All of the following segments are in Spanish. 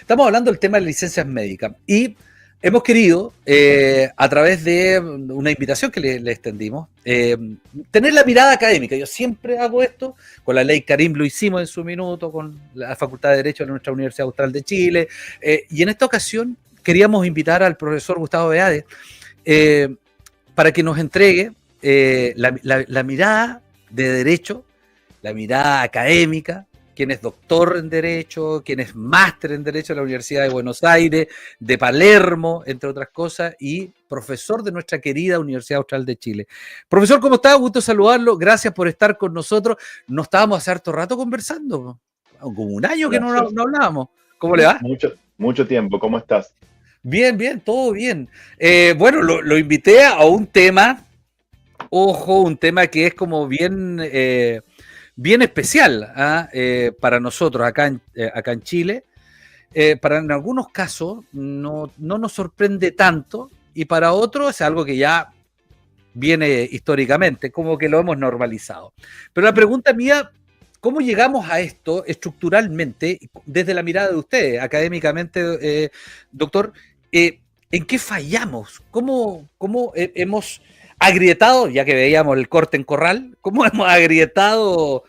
Estamos hablando del tema de licencias médicas y hemos querido, a través de una invitación que le extendimos, tener la mirada académica. Yo siempre hago esto, con la ley Karim lo hicimos en su minuto, con la Facultad de Derecho de nuestra Universidad Austral de Chile, y en esta ocasión queríamos invitar al profesor Gustavo Beade para que nos entregue la mirada de Derecho, la mirada académica, quien es doctor en Derecho, quien es máster en Derecho de la Universidad de Buenos Aires, de Palermo, entre otras cosas, y profesor de nuestra querida Universidad Austral de Chile. Profesor, ¿cómo está? Gusto saludarlo. Gracias por estar con nosotros. No estábamos hace harto rato conversando, como un año que Hola, no hablábamos. ¿Cómo le va? mucho tiempo, ¿cómo estás? Bien, bien, todo bien. Bueno, lo invité a un tema, ojo, un tema que es como bien especial para nosotros acá en Chile. Para en algunos casos no nos sorprende tanto y para otros es algo que ya viene históricamente, como que lo hemos normalizado. Pero la pregunta mía, ¿cómo llegamos a esto estructuralmente desde la mirada de ustedes, académicamente, doctor? ¿En qué fallamos? ¿Cómo hemos agrietado, ya que veíamos el corte en corral, cómo hemos agrietado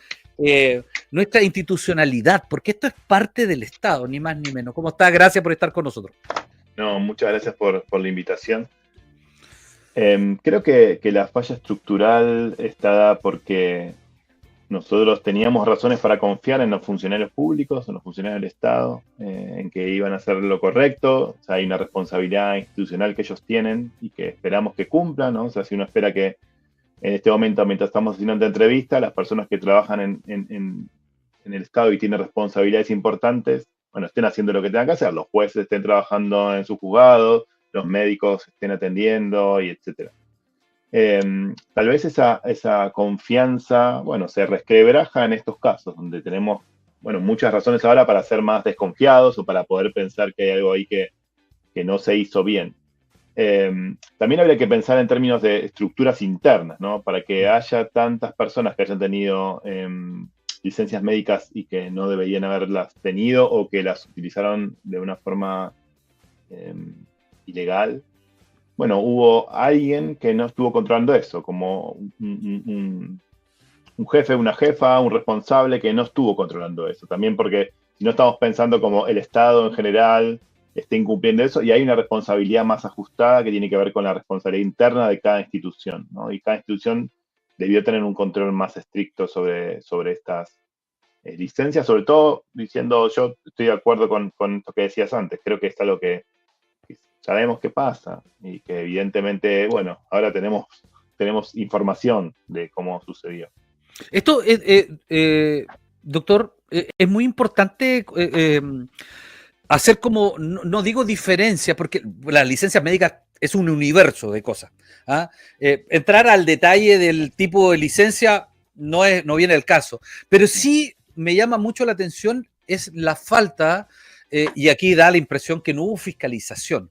nuestra institucionalidad? Porque esto es parte del Estado, ni más ni menos. ¿Cómo está? Gracias por estar con nosotros. No, muchas gracias por la invitación. Creo que la falla estructural está dada porque nosotros teníamos razones para confiar en los funcionarios públicos, en los funcionarios del Estado, en que iban a hacer lo correcto. O sea, hay una responsabilidad institucional que ellos tienen y que esperamos que cumplan, ¿no? O sea, si uno espera que en este momento, mientras estamos haciendo esta entrevista, las personas que trabajan en el Estado y tienen responsabilidades importantes, bueno, estén haciendo lo que tengan que hacer, los jueces estén trabajando en sus juzgados, los médicos estén atendiendo y etcétera. Tal vez esa confianza, bueno, se resquebraja en estos casos, donde tenemos, bueno, muchas razones ahora para ser más desconfiados o para poder pensar que hay algo ahí que no se hizo bien. También habría que pensar en términos de estructuras internas, ¿no? Para que haya tantas personas que hayan tenido licencias médicas y que no deberían haberlas tenido o que las utilizaron de una forma ilegal. Bueno, hubo alguien que no estuvo controlando eso, como un jefe, una jefa, un responsable que no estuvo controlando eso. También porque si no estamos pensando como el Estado en general esté incumpliendo eso, y hay una responsabilidad más ajustada que tiene que ver con la responsabilidad interna de cada institución, ¿no? Y cada institución debió tener un control más estricto sobre estas licencias, sobre todo diciendo, yo estoy de acuerdo con lo que decías antes, creo que es algo que sabemos qué pasa y que evidentemente, bueno, ahora tenemos información de cómo sucedió. Esto, doctor, es muy importante hacer como, no digo diferencia, porque las licencias médicas es un universo de cosas. Entrar al detalle del tipo de licencia no viene el caso, pero sí me llama mucho la atención es la falta, y aquí da la impresión que no hubo fiscalización,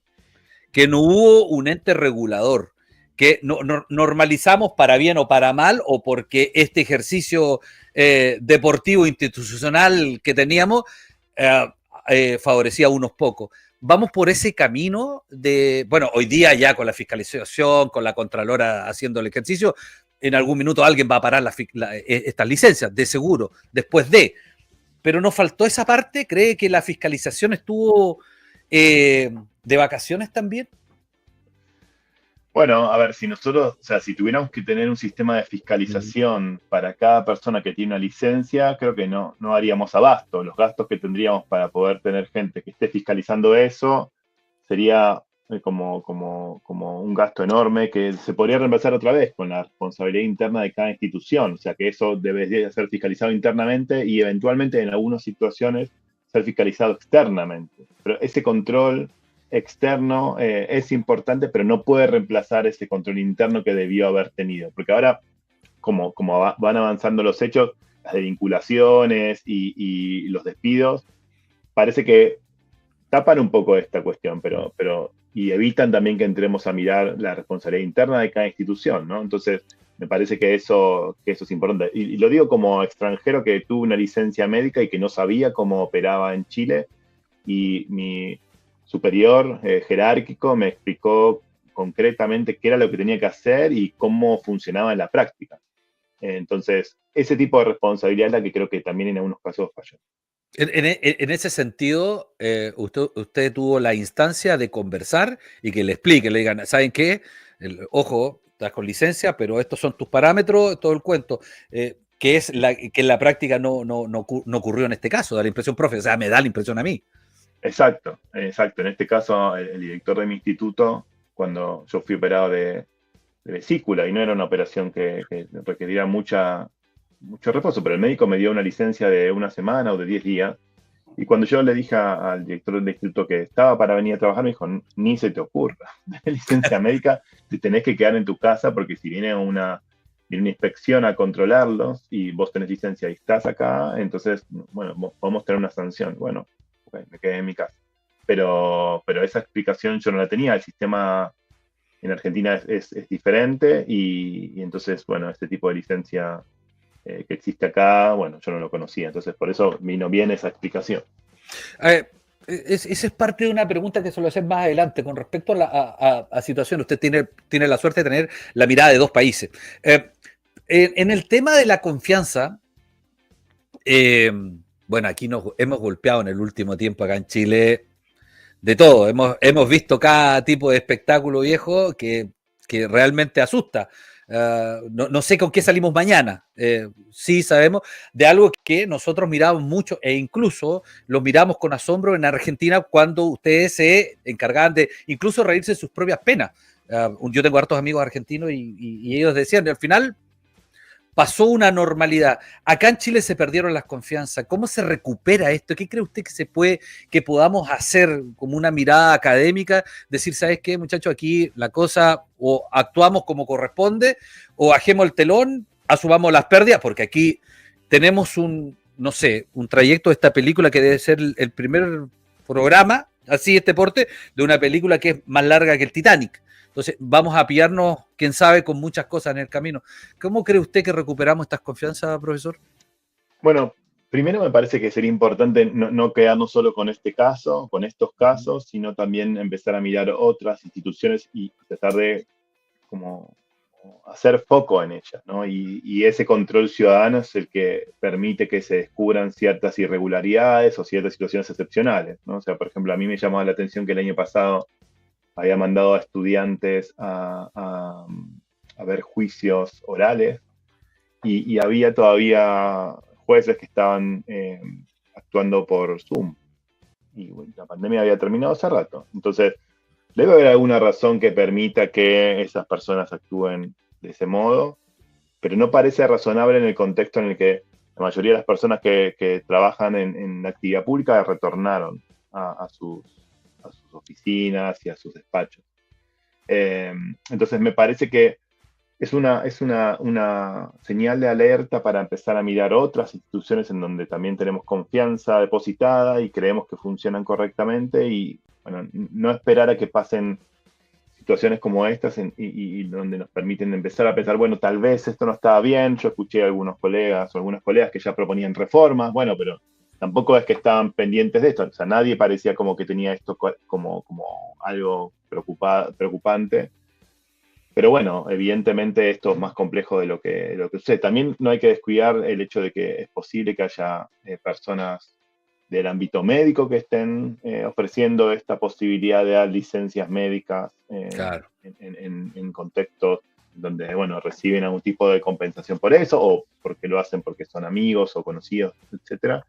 que no hubo un ente regulador, que normalizamos para bien o para mal, o porque este ejercicio deportivo institucional que teníamos favorecía a unos pocos. Vamos por ese camino de, bueno, hoy día ya con la fiscalización, con la Contralora haciendo el ejercicio, en algún minuto alguien va a parar estas licencias, de seguro, después pero nos faltó esa parte. ¿Cree que la fiscalización estuvo de vacaciones también? Bueno, a ver, si nosotros, o sea, si tuviéramos que tener un sistema de fiscalización para cada persona que tiene una licencia, creo que no haríamos abasto. Los gastos que tendríamos para poder tener gente que esté fiscalizando eso sería como un gasto enorme que se podría reemplazar otra vez con la responsabilidad interna de cada institución. O sea, que eso debería ser fiscalizado internamente y eventualmente en algunas situaciones ser fiscalizado externamente. Pero ese control externo es importante, pero no puede reemplazar ese control interno que debió haber tenido. Porque ahora, como van avanzando los hechos, las desvinculaciones y los despidos, parece que tapan un poco esta cuestión, y evitan también que entremos a mirar la responsabilidad interna de cada institución, ¿no? Entonces, me parece que eso es importante. Y lo digo como extranjero que tuve una licencia médica y que no sabía cómo operaba en Chile. y mi superior jerárquico me explicó concretamente qué era lo que tenía que hacer y cómo funcionaba en la práctica. Entonces, ese tipo de responsabilidad es la que creo que también en algunos casos falló. En ese sentido, usted tuvo la instancia de conversar y que le explique, le digan, ¿saben qué? Ojo, estás con licencia, pero estos son tus parámetros, todo el cuento. Que en la práctica no ocurrió en este caso, da la impresión, profe, o sea, me da la impresión a mí. Exacto, exacto. En este caso, el director de mi instituto, cuando yo fui operado de vesícula, y no era una operación que requería mucho reposo, pero el médico me dio una licencia de una semana o de 10 días. Y cuando yo le dije al director del instituto que estaba para venir a trabajar, me dijo, ni se te ocurra, licencia médica, te tenés que quedar en tu casa porque si viene una inspección a controlarlos y vos tenés licencia y estás acá, entonces, bueno, podemos tener una sanción. Bueno, okay, me quedé en mi casa. Pero esa explicación yo no la tenía, el sistema en Argentina es diferente y entonces, bueno, este tipo de licencia que existe acá, bueno, yo no lo conocía, entonces por eso vino bien esa explicación. Esa es parte de una pregunta que se lo hacer más adelante con respecto a situaciones. Usted tiene la suerte de tener la mirada de dos países. En el tema de la confianza, eh, bueno, aquí nos hemos golpeado en el último tiempo acá en Chile de todo. Hemos visto cada tipo de espectáculo viejo que realmente asusta. No sé con qué salimos mañana. Sí sabemos de algo que nosotros miramos mucho e incluso lo miramos con asombro en Argentina cuando ustedes se encargaban de incluso reírse de sus propias penas. Yo tengo hartos amigos argentinos y ellos decían, al final pasó una normalidad. Acá en Chile se perdieron las confianzas. ¿Cómo se recupera esto? ¿Qué cree usted que podamos hacer como una mirada académica? Decir, ¿sabes qué, muchachos? Aquí la cosa o actuamos como corresponde o bajemos el telón, asumamos las pérdidas, porque aquí tenemos no sé, un trayecto de esta película que debe ser el primer programa, así este porte, de una película que es más larga que el Titanic. Entonces, vamos a pillarnos, quién sabe, con muchas cosas en el camino. ¿Cómo cree usted que recuperamos estas confianzas, profesor? Bueno, primero me parece que sería importante no quedarnos solo con este caso, con estos casos, sino también empezar a mirar otras instituciones y tratar de como hacer foco en ellas, ¿no? Y ese control ciudadano es el que permite que se descubran ciertas irregularidades o ciertas situaciones excepcionales, ¿no? O sea, por ejemplo, a mí me llamaba la atención que el año pasado había mandado a estudiantes a ver juicios orales y había todavía jueces que estaban actuando por Zoom. Y bueno, la pandemia había terminado hace rato. Entonces, debe haber alguna razón que permita que esas personas actúen de ese modo, pero no parece razonable en el contexto en el que la mayoría de las personas que trabajan en la actividad pública retornaron a sus oficinas y a sus despachos. Entonces me parece que es una señal de alerta para empezar a mirar otras instituciones en donde también tenemos confianza depositada y creemos que funcionan correctamente y bueno, no esperar a que pasen situaciones como estas y donde nos permiten empezar a pensar, bueno, tal vez esto no estaba bien. Yo escuché a algunos colegas o algunas colegas que ya proponían reformas, bueno, pero tampoco es que estaban pendientes de esto. O sea, nadie parecía como que tenía esto como algo preocupante. Pero bueno, evidentemente esto es más complejo de lo que sucede. También no hay que descuidar el hecho de que es posible que haya personas del ámbito médico que estén ofreciendo esta posibilidad de dar licencias médicas Claro. en contextos donde, bueno, reciben algún tipo de compensación por eso o porque lo hacen porque son amigos o conocidos, etcétera.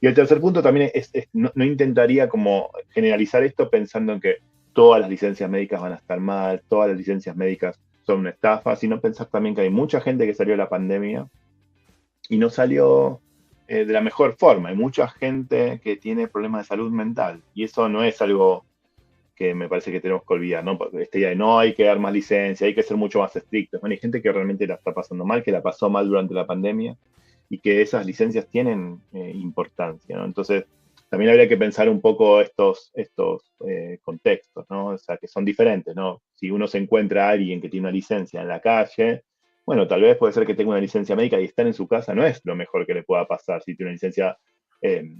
Y el tercer punto también no intentaría como generalizar esto pensando en que todas las licencias médicas van a estar mal, todas las licencias médicas son una estafa, sino pensar también que hay mucha gente que salió de la pandemia y no salió de la mejor forma. Hay mucha gente que tiene problemas de salud mental y eso no es algo que me parece que tenemos que olvidar, ¿no? Porque esta idea de no hay que dar más licencia, hay que ser mucho más estrictos. Bueno, hay gente que realmente la está pasando mal, que la pasó mal durante la pandemia y que esas licencias tienen importancia, ¿no? Entonces, también habría que pensar un poco estos contextos, ¿no? O sea, que son diferentes, ¿no? Si uno se encuentra a alguien que tiene una licencia en la calle, bueno, tal vez puede ser que tenga una licencia médica y estar en su casa no es lo mejor que le pueda pasar si tiene una licencia eh,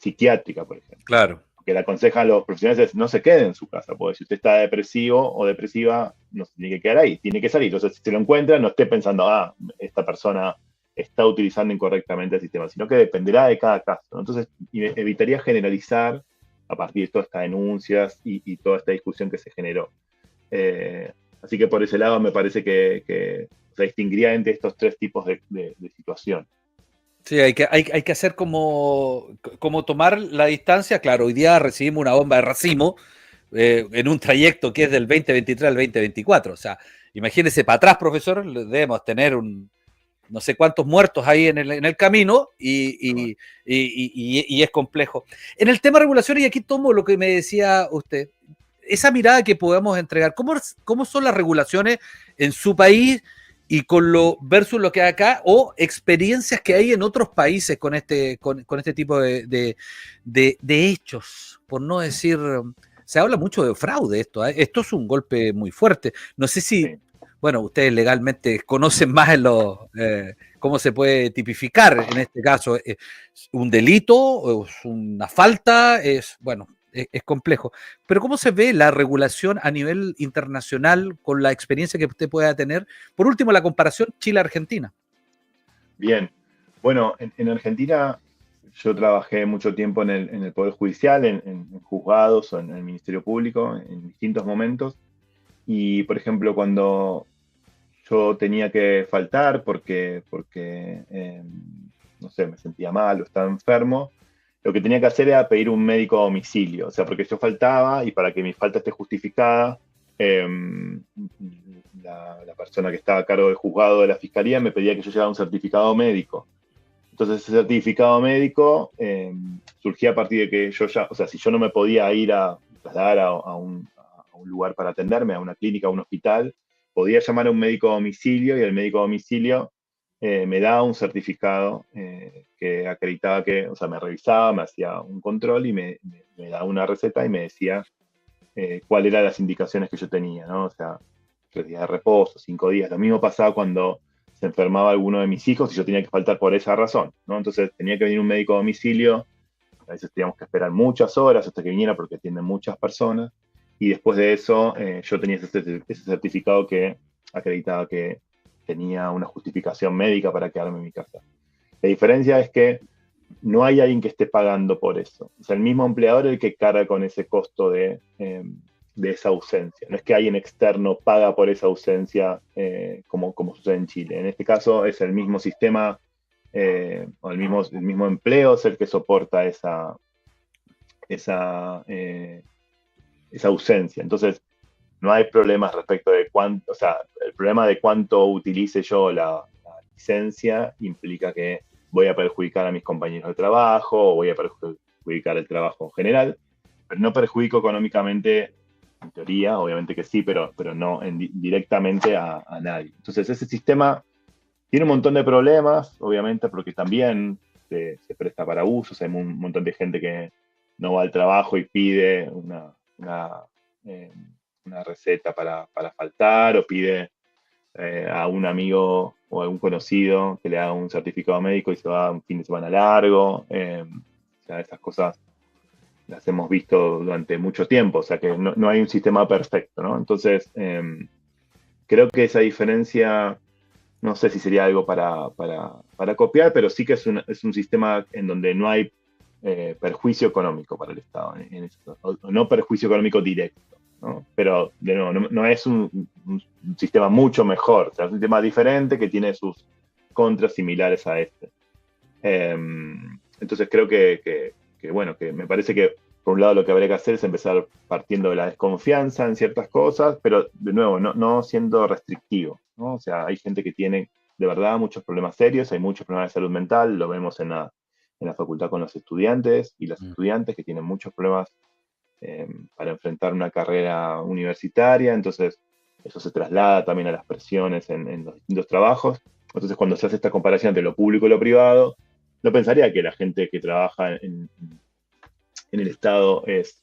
psiquiátrica, por ejemplo. Claro. Que le aconseja a los profesionales es no se quede en su casa, porque si usted está depresivo o depresiva, no se tiene que quedar ahí, tiene que salir. Entonces, si se lo encuentra, no esté pensando, esta persona está utilizando incorrectamente el sistema, sino que dependerá de cada caso, ¿no? Entonces, evitaría generalizar a partir de todas estas denuncias y toda esta discusión que se generó. Así que por ese lado me parece que se distinguiría entre estos tres tipos de situación. Sí, hay que hacer como tomar la distancia. Claro, hoy día recibimos una bomba de racimo en un trayecto que es del 2023 al 2024. O sea, imagínese para atrás, profesor, debemos tener no sé cuántos muertos ahí en el camino y es complejo. En el tema de regulación, y aquí tomo lo que me decía usted, esa mirada que podemos entregar, ¿cómo son las regulaciones en su país y con lo versus lo que hay acá, o experiencias que hay en otros países con este tipo de hechos? Por no decir, se habla mucho de fraude esto, ¿eh? Esto es un golpe muy fuerte. No sé si, Sí. bueno, ustedes legalmente conocen más cómo se puede tipificar en este caso. ¿Es un delito? ¿Es una falta? Bueno, es complejo. Pero ¿cómo se ve la regulación a nivel internacional con la experiencia que usted pueda tener? Por último, la comparación Chile-Argentina. Bien. Bueno, en Argentina yo trabajé mucho tiempo en el Poder Judicial, en juzgados o en el Ministerio Público en distintos momentos. Y, por ejemplo, cuando yo tenía que faltar porque no sé, me sentía mal o estaba enfermo, lo que tenía que hacer era pedir un médico a domicilio. O sea, porque yo faltaba y para que mi falta esté justificada, eh, la persona que estaba a cargo del juzgado de la fiscalía me pedía que yo llevara un certificado médico. Entonces ese certificado médico surgía a partir de que yo ya, o sea, si yo no me podía ir a trasladar a un lugar para atenderme, a una clínica, a un hospital, podía llamar a un médico a domicilio y el médico a domicilio me daba un certificado que acreditaba que, o sea, me revisaba, me hacía un control y me daba una receta y me decía cuáles eran las indicaciones que yo tenía, ¿no? O sea, 3 días de reposo, 5 días. Lo mismo pasaba cuando se enfermaba alguno de mis hijos y yo tenía que faltar por esa razón, ¿no? Entonces tenía que venir un médico a domicilio, a veces teníamos que esperar muchas horas hasta que viniera porque atienden muchas personas, y después de eso yo tenía ese certificado que acreditaba que tenía una justificación médica para quedarme en mi casa. La diferencia es que no hay alguien que esté pagando por eso. Es el mismo empleador el que carga con ese costo de esa ausencia. No es que alguien externo paga por esa ausencia como sucede en Chile. En este caso es el mismo sistema o el mismo empleo es el que soporta esa ausencia. Entonces, no hay problemas respecto de cuánto, o sea, el problema de cuánto utilice yo la licencia implica que voy a perjudicar a mis compañeros de trabajo o voy a perjudicar el trabajo en general, pero no perjudico económicamente, en teoría, obviamente que sí, pero no directamente a nadie. Entonces, ese sistema tiene un montón de problemas, obviamente, porque también se presta para abusos, hay un montón de gente que no va al trabajo y pide eh, una receta para faltar o pide a un amigo o a un conocido que le haga un certificado médico y se va un fin de semana largo. O sea, esas cosas las hemos visto durante mucho tiempo, o sea que no hay un sistema perfecto, ¿no? Entonces, creo que esa diferencia, no sé si sería algo para copiar, pero sí que es un sistema en donde no hay perjuicio económico para el Estado, no perjuicio económico directo, ¿no? Pero de nuevo, no es un sistema mucho mejor, o sea, es un sistema diferente que tiene sus contras similares a este. Entonces creo bueno, que me parece que por un lado lo que habría que hacer es empezar partiendo de la desconfianza en ciertas cosas, pero de nuevo, no siendo restrictivo, ¿no? O sea, hay gente que tiene de verdad muchos problemas serios, hay muchos problemas de salud mental, lo vemos en la facultad con los estudiantes y las estudiantes que tienen muchos problemas para enfrentar una carrera universitaria, entonces eso se traslada también a las presiones en los distintos trabajos. Entonces, cuando se hace esta comparación entre lo público y lo privado, no pensaría que la gente que trabaja en el Estado es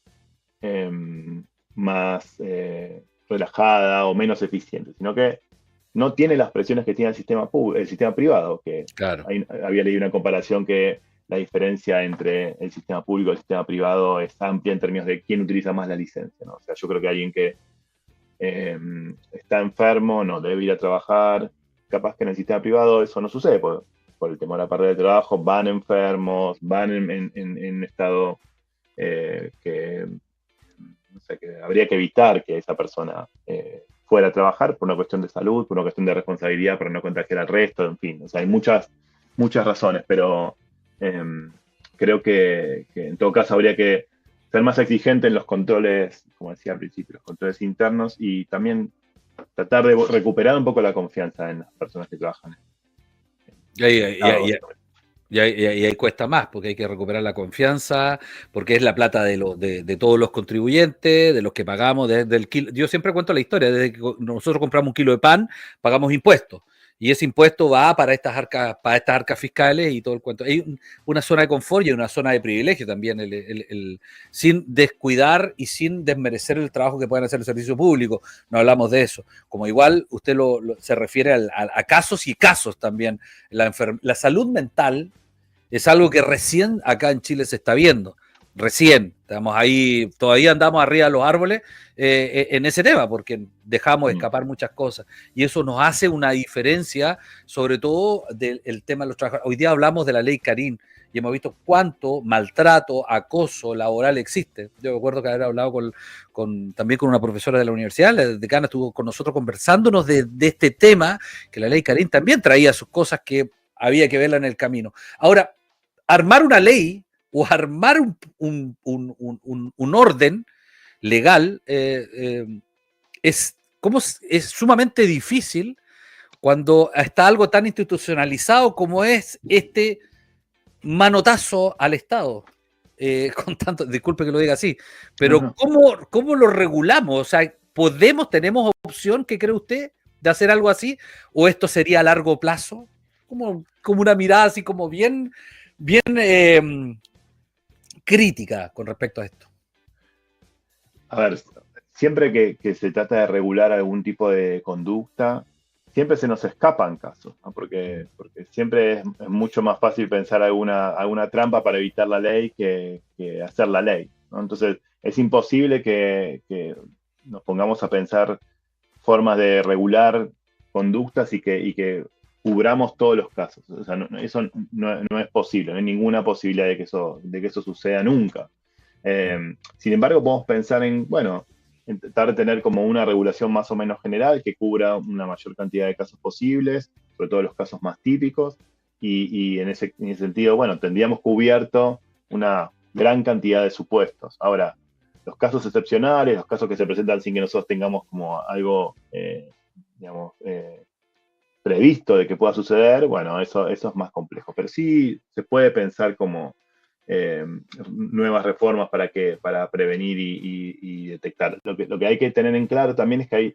más relajada o menos eficiente, sino que no tiene las presiones que tiene el sistema privado, que Claro. había leído una comparación que la diferencia entre el sistema público y el sistema privado es amplia en términos de quién utiliza más la licencia, ¿no? O sea, yo creo que alguien que está enfermo no debe ir a trabajar, capaz que en el sistema privado eso no sucede por el temor a perder el trabajo, van enfermos, van en estado que, no sé, que habría que evitar que esa persona fuera a trabajar por una cuestión de salud, por una cuestión de responsabilidad, para no contagiar al resto, en fin. O sea, hay muchas razones, pero eh, creo que en todo caso habría que ser más exigente en los controles, como decía al principio, los controles internos y también tratar de recuperar un poco la confianza en las personas que trabajan Y en el Estado, ahí, básicamente. y ahí cuesta más, porque hay que recuperar la confianza, porque es la plata de todos los contribuyentes, de los que pagamos, desde el kilo. Yo siempre cuento la historia, desde que nosotros compramos un kilo de pan, pagamos impuestos. Y ese impuesto va para estas arcas fiscales y todo el cuento. Hay una zona de confort y una zona de privilegio también, sin descuidar y sin desmerecer el trabajo que pueden hacer el servicio público. No hablamos de eso. Como igual usted se refiere a casos y casos también. La salud mental es algo que recién acá en Chile se está viendo. Recién, estamos ahí, todavía andamos arriba de los árboles en ese tema, porque dejamos escapar muchas cosas. Y eso nos hace una diferencia, sobre todo del tema de los trabajadores. Hoy día hablamos de la ley Carín y hemos visto cuánto maltrato, acoso laboral existe. Yo recuerdo que haber hablado también con una profesora de la universidad, la decana estuvo con nosotros conversándonos de este tema, que la ley Carín también traía sus cosas que había que verla en el camino. Ahora, armar una ley o armar un orden legal es sumamente difícil cuando está algo tan institucionalizado como es este manotazo al Estado. Con tanto, disculpe que lo diga así, pero No. ¿cómo lo regulamos? O sea, ¿tenemos opción, que cree usted, de hacer algo así? ¿O esto sería a largo plazo? Como una mirada así como bien crítica con respecto a esto. A ver, siempre que se trata de regular algún tipo de conducta, siempre se nos escapan casos, ¿no? Porque siempre es mucho más fácil pensar alguna trampa para evitar la ley que hacer la ley, ¿no? Entonces, es imposible que nos pongamos a pensar formas de regular conductas y que cubramos todos los casos. O sea, eso no es posible, no hay ninguna posibilidad de que eso suceda nunca. Sin embargo, podemos pensar en, bueno, en tratar de tener como una regulación más o menos general que cubra una mayor cantidad de casos posibles, sobre todo los casos más típicos, y en ese sentido, bueno, tendríamos cubierto una gran cantidad de supuestos. Ahora, los casos excepcionales, los casos que se presentan sin que nosotros tengamos como algo, digamos, previsto de que pueda suceder, bueno, eso es más complejo. Pero sí se puede pensar como nuevas reformas para prevenir y detectar. Lo que hay que tener en claro también es que hay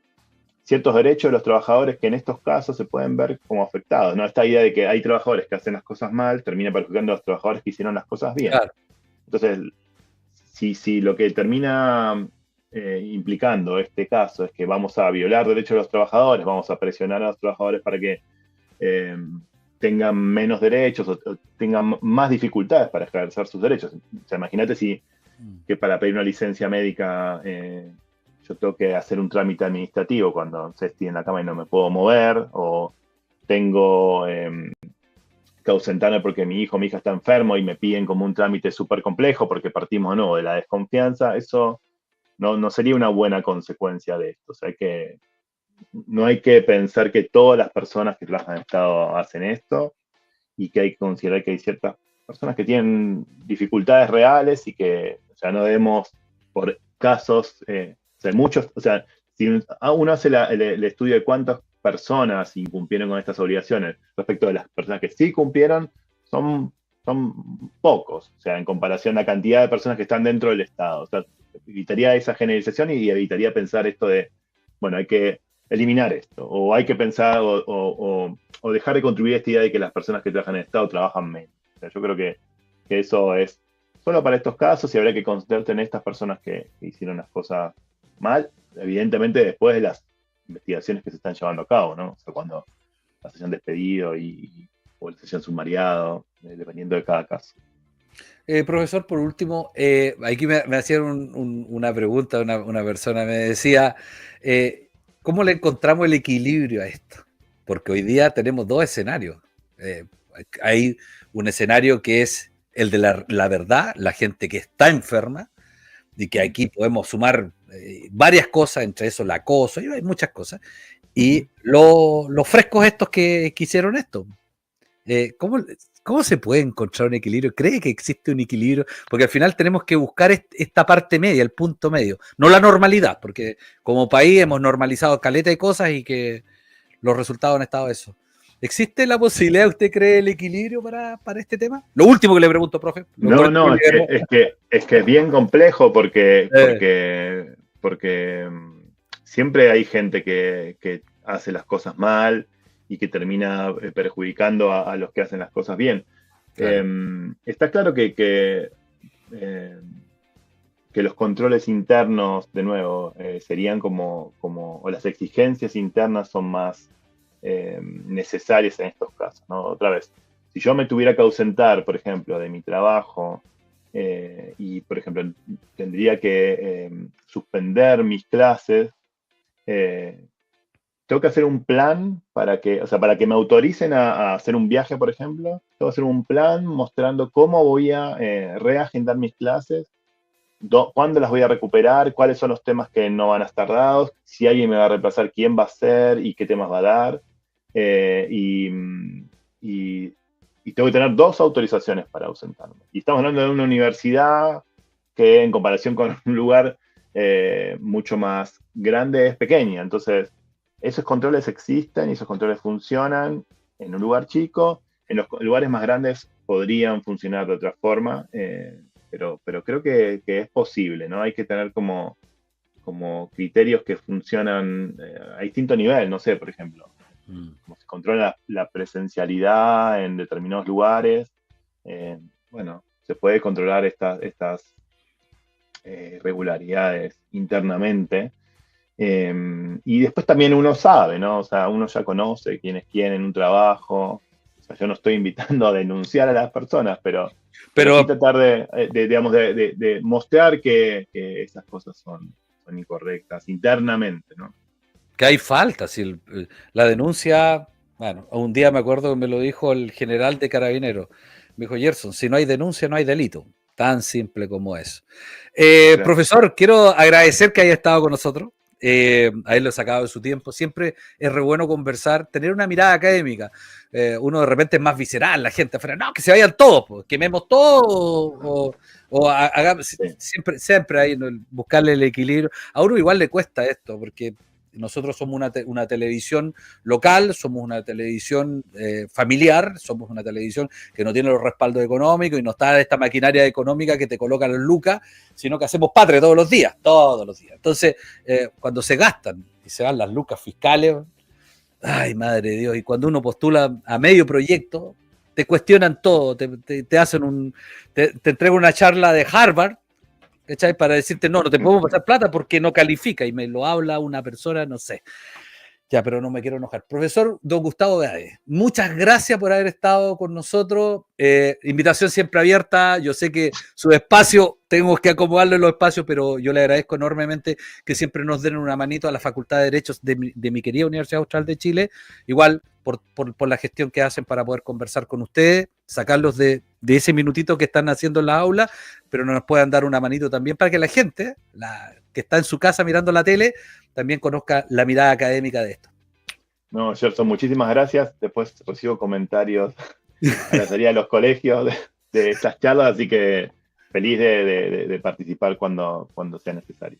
ciertos derechos de los trabajadores que en estos casos se pueden ver como afectados, ¿no? Esta idea de que hay trabajadores que hacen las cosas mal termina perjudicando a los trabajadores que hicieron las cosas bien. Claro. Entonces, si lo que termina implicando este caso es que vamos a violar derechos de los trabajadores, vamos a presionar a los trabajadores para que eh, tengan menos derechos o tengan más dificultades para ejercer sus derechos. O sea, imagínate que para pedir una licencia médica yo tengo que hacer un trámite administrativo cuando estoy en la cama y no me puedo mover, o tengo que ausentarme porque mi hijo o mi hija está enfermo y me piden como un trámite súper complejo porque partimos de nuevo de la desconfianza. Eso no sería una buena consecuencia de esto. O sea, no hay que pensar que todas las personas que trabajan en el Estado hacen esto, y que hay que considerar que hay ciertas personas que tienen dificultades reales y que, o sea, no debemos, por casos, o sea, muchos, o sea, si uno hace el estudio de cuántas personas incumplieron con estas obligaciones respecto de las personas que sí cumplieron, son pocos, o sea, en comparación a la cantidad de personas que están dentro del Estado. O sea, evitaría esa generalización y evitaría pensar esto de, bueno, hay que eliminar esto, o hay que pensar o dejar de contribuir a esta idea de que las personas que trabajan en el Estado trabajan menos. O sea, yo creo que eso es solo para estos casos y habría que concentrarte en estas personas que hicieron las cosas mal, evidentemente después de las investigaciones que se están llevando a cabo, ¿no? O sea, cuando las hayan despedido o les hayan sumariado, dependiendo de cada caso. Profesor, por último, aquí me hacían una pregunta, una persona me decía, ¿cómo le encontramos el equilibrio a esto? Porque hoy día tenemos dos escenarios. Eh, Hay un escenario que es el de la verdad, la gente que está enferma, y que aquí podemos sumar varias cosas, entre eso el acoso, y hay muchas cosas, y los frescos estos que hicieron esto. ¿Cómo se puede encontrar un equilibrio? ¿Cree que existe un equilibrio? Porque al final tenemos que buscar esta parte media, el punto medio, no la normalidad, porque como país hemos normalizado caleta de cosas y que los resultados han estado eso. ¿Existe la posibilidad, usted cree, el equilibrio para este tema? Lo último que le pregunto, profe. No, no, es que es bien complejo porque siempre hay gente que hace las cosas mal y que termina perjudicando a los que hacen las cosas bien. Claro. Está claro eh, que los controles internos, de nuevo, serían o las exigencias internas son más necesarias en estos casos, ¿no? Otra vez, si yo me tuviera que ausentar, por ejemplo, de mi trabajo y, por ejemplo, tendría que suspender mis clases, eh, tengo que hacer un plan para que me autoricen a hacer un viaje, por ejemplo. Tengo que hacer un plan mostrando cómo voy a reagendar mis clases, cuándo las voy a recuperar, cuáles son los temas que no van a estar dados, si alguien me va a reemplazar, quién va a ser y qué temas va a dar. Eh, y, y- y tengo que tener dos autorizaciones para ausentarme. Y estamos hablando de una universidad que en comparación con un lugar mucho más grande es pequeña. Entonces, esos controles existen y esos controles funcionan en un lugar chico. En los lugares más grandes podrían funcionar de otra forma, pero creo que es posible, ¿no? Hay que tener como criterios que funcionan a distinto nivel, no sé, por ejemplo, Mm. como se controla la presencialidad en determinados lugares. Bueno, se puede controlar estas regularidades internamente. Y después también uno sabe, ¿no? O sea, uno ya conoce quién es quién en un trabajo. O sea, yo no estoy invitando a denunciar a las personas, pero sí Pero tratar digamos, de mostrar que esas cosas son incorrectas internamente, ¿no? que hay falta, si la denuncia, bueno, un día me acuerdo que me lo dijo el general de Carabineros, me dijo Gerson, si no hay denuncia no hay delito, tan simple como eso. Claro. Profesor, quiero agradecer que haya estado con nosotros, haberlo sacado de su tiempo, siempre es re bueno conversar, tener una mirada académica, uno de repente es más visceral, la gente afuera, no, que se vayan todos, pues, quememos todo hagamos, Sí. siempre hay ¿no? Buscarle el equilibrio, a uno igual le cuesta esto, porque nosotros somos una televisión local, somos una televisión familiar, somos una televisión que no tiene los respaldos económicos y no está esta maquinaria económica que te coloca las lucas, sino que hacemos patria todos los días, todos los días. Entonces, cuando se gastan y se van las lucas fiscales, ay, madre de Dios, y cuando uno postula a medio proyecto, te cuestionan todo, te hacen te entregan una charla de Harvard, ¿cachai? Para decirte, no, no te podemos pasar plata porque no califica y me lo habla una persona, no sé. Ya, pero no me quiero enojar. Profesor don Gustavo Beade, muchas gracias por haber estado con nosotros. Invitación siempre abierta. Yo sé que su espacio, tengo que acomodarle los espacios, pero yo le agradezco enormemente que siempre nos den una manito a la Facultad de Derechos de mi querida Universidad Austral de Chile. Igual por la gestión que hacen para poder conversar con ustedes, sacarlos de ese minutito que están haciendo en la aula, pero nos puedan dar una manito también para que la gente, que está en su casa mirando la tele, también conozca la mirada académica de esto. No, Gerson, muchísimas gracias. Después recibo comentarios a la salida de los colegios de estas charlas, así que feliz de participar cuando sea necesario.